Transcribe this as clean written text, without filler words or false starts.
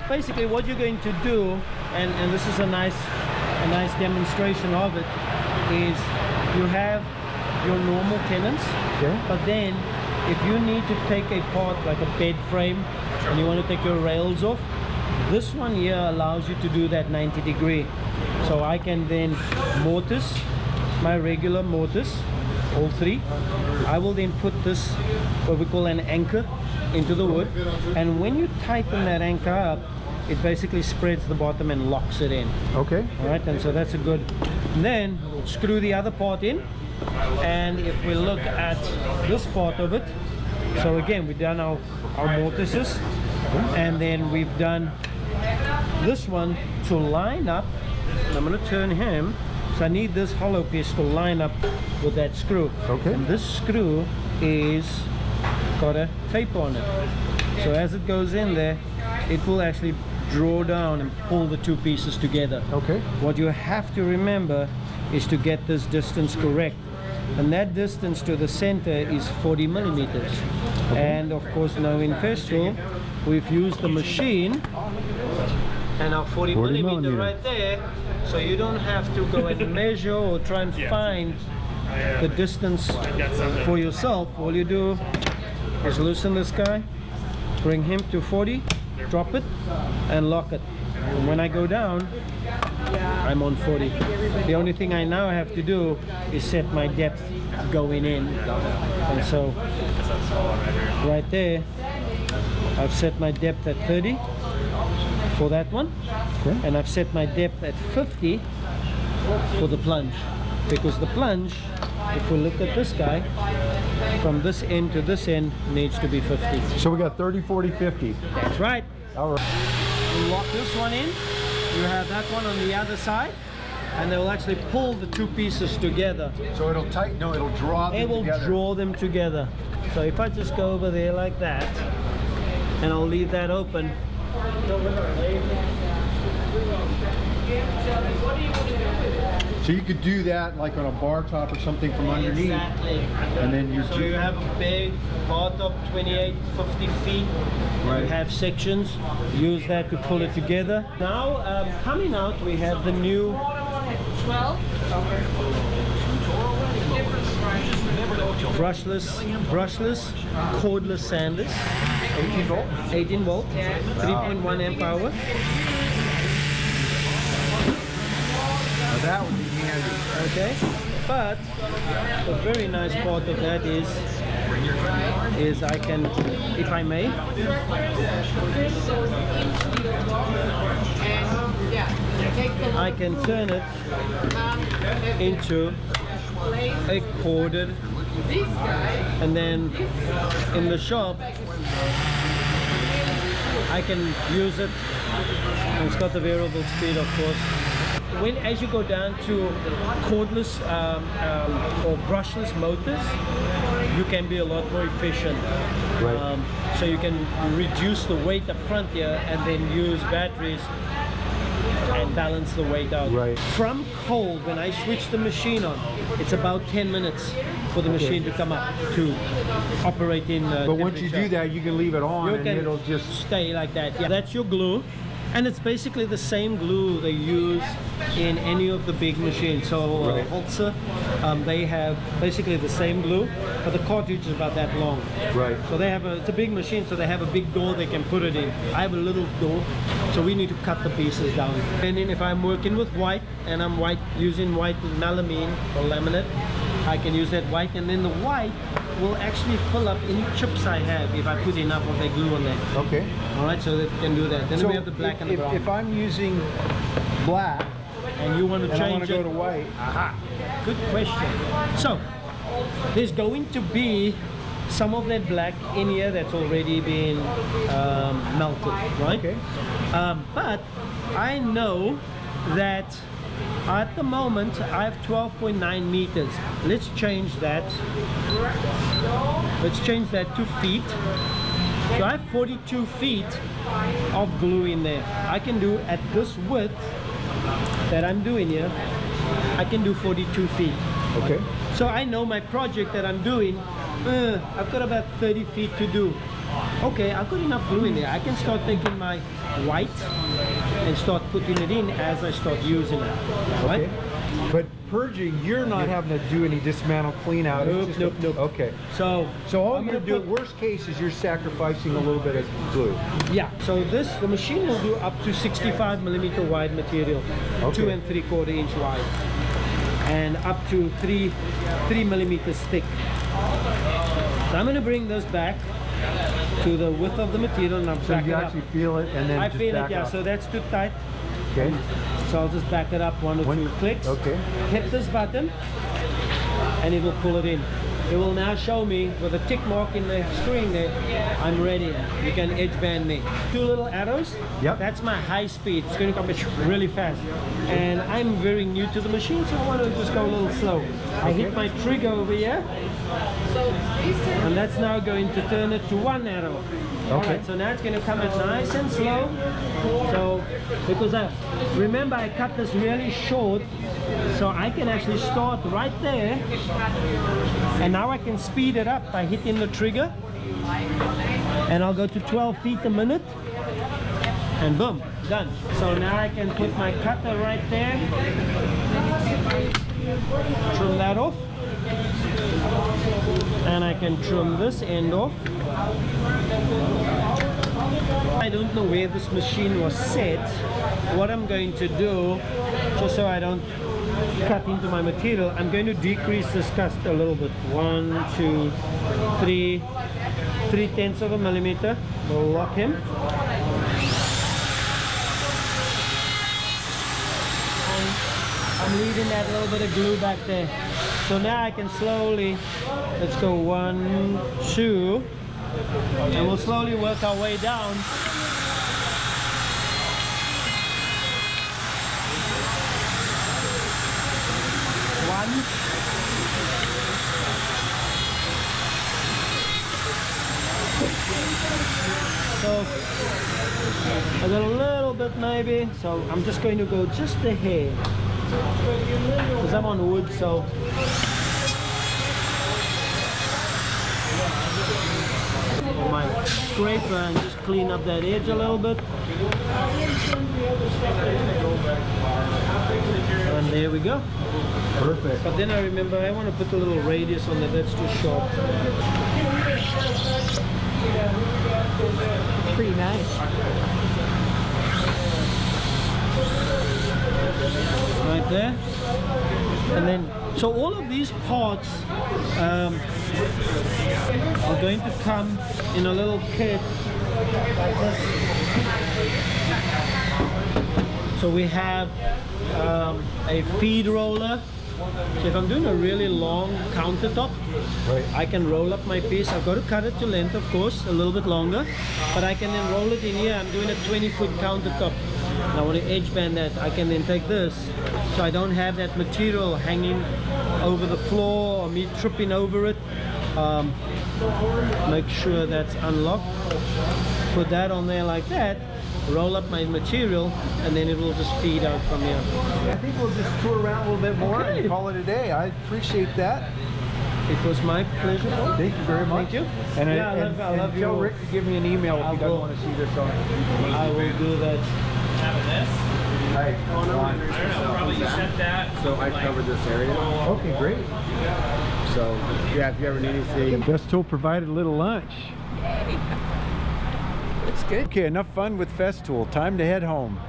Basically what you're going to do, and this is a nice demonstration of it, is you have your normal tenons, but then if you need to take a part like a bed frame and you want to take your rails off, this one here allows you to do that 90 degree. So I can then mortise my regular mortise, all three. I will then put this, what we call an anchor, into the wood, and when you tighten that anchor up, it basically spreads the bottom and locks it in. Okay. All right, and so that's a good. And then we'll screw the other part in, and if we look at this part of it, so again we've done our mortises, and then we've done this one to line up. And I'm going to turn him, so I need this hollow piece to line up with that screw. Okay. And this screw is got a tape on it, so as it goes in there, it will actually draw down and pull the two pieces together. Okay. What you have to remember is to get this distance correct, and that distance to the center is 40 millimeters. And of course now in Festool we've used the machine and our 40 millimeter right there, so you don't have to go and measure or try and find the distance for yourself. All you do is loosen this guy, bring him to 40, drop it and lock it, and when I go down I'm on 40. The only thing I now have to do is set my depth going in, and so right there I've set my depth at 30 for that one, and I've set my depth at 50 for the plunge, because the plunge, if we look at this guy, from this end to this end needs to be 50. So we got 30, 40, 50. That's right. All right. You lock this one in, you have that one on the other side, and they will actually pull the two pieces together. So it'll tighten, no, it'll draw them together. It will draw them together. So if I just go over there like that, and I'll leave that open. So you could do that like on a bar top or something from underneath. Exactly. And then you so you have a big bar top, 28, 50 feet. Right. You have sections. Use that to pull it together. Now coming out we have the new 12 brushless cordless sanders. 18 volt. 18 volt. 3.1 amp hour. That would be handy. Okay, but the very nice part of that is I can, if I may, I can turn it into a corded, and then in the shop I can use it, and it's got the variable speed of course. As you go down to cordless or brushless motors, you can be a lot more efficient. Right. So you can reduce the weight up front here and then use batteries and balance the weight out. Right. From cold, when I switch the machine on, it's about 10 minutes for the machine to come up to operate in but once you do that, you can leave it on and it'll just stay like that. Yeah. That's your glue. And it's basically the same glue they use in any of the big machines. So Holzer, they have basically the same glue, but the cartridge is about that long. Right. So they have it's a big machine, so they have a big door they can put it in. I have a little door, so we need to cut the pieces down. And then if I'm working with white, and I'm using white melamine or laminate, I can use that white, and then the white will actually fill up any chips I have if I put enough of the glue on there. Okay. All right, so that can do that. Then so we have the black and the brown. If I'm using black and you want to change I want to go to white. Aha. Good question. So there's going to be some of that black in here that's already been melted, right? Okay. But I know that at the moment I have 12.9 meters. Let's change that. Let's change that to feet. So I have 42 feet of glue in there. I can do at this width that I'm doing here, I can do 42 feet. Okay. So I know my project that I'm doing, I've got about 30 feet to do. Okay, I've got enough glue in there. I can start taking my white and start putting it in as I start using it. Right? Okay. But purging, you're not having to do any dismantle clean out. Nope, nope. Okay. So all you're doing, worst case, is you're sacrificing a little bit of glue. Yeah. So the machine will do up to 65mm wide material, 2 3/4 inch wide, and up to 3 millimeters thick. So I'm going to bring this back to the width of the material and I'll back it up. So you actually feel it and then I just feel back it, yeah. up. So that's too tight. Okay. So I'll just back it up one or two clicks. Okay. Hit this button and it will pull it in. It will now show me with a tick mark in the screen there, I'm ready. You can edge band me. 2 little arrows. Yep. That's my high speed. It's going to come really fast. And I'm very new to the machine, so I want to just go a little slow. I hit my trigger over here. And that's now going to turn it to 1 arrow. Alright, so now it's going to come at nice and slow. So, because remember I cut this really short, so I can actually start right there. And now I can speed it up by hitting the trigger. And I'll go to 12 feet a minute. And boom, done. So now I can put my cutter right there. Trim that off. And I can trim this end off. I don't know where this machine was set. What I'm going to do, just so I don't cut into my material, I'm going to decrease this cast a little bit. 1, 2, 3, 3/10 of a millimeter. We'll lock him. And I'm leaving that little bit of glue back there. So now I can slowly, let's go 1, 2, and we'll slowly work our way down. 1. So I got a little bit maybe, so I'm just going to go just a hair. Because I'm on wood, so my scraper and just clean up that edge a little bit. And there we go. Perfect. But then I remember I want to put a little radius on that. That's too short. Pretty nice. Right there. And then, so all of these parts are going to come in a little kit like this. So we have a feed roller. So if I'm doing a really long countertop, I can roll up my piece. I've got to cut it to length, of course, a little bit longer, but I can then roll it in here. I'm doing a 20-foot countertop. And I want to edge band that. I can then take this, so I don't have that material hanging over the floor or me tripping over it. Make sure that's unlocked. Put that on there like that. Roll up my material, and then it will just feed out from here. I think we'll just tour around a little bit more and call it a day. I appreciate that. It was my pleasure. Thank you very much. Thank you. And yeah, I love tell Rick to give me an email if he doesn't want to see this on. I will do that. Hi. Probably you sent that. So I covered this area. Okay, great. So yeah, if you ever need anything. Festool provided a little lunch. It's good. Okay, enough fun with Festool. Time to head home.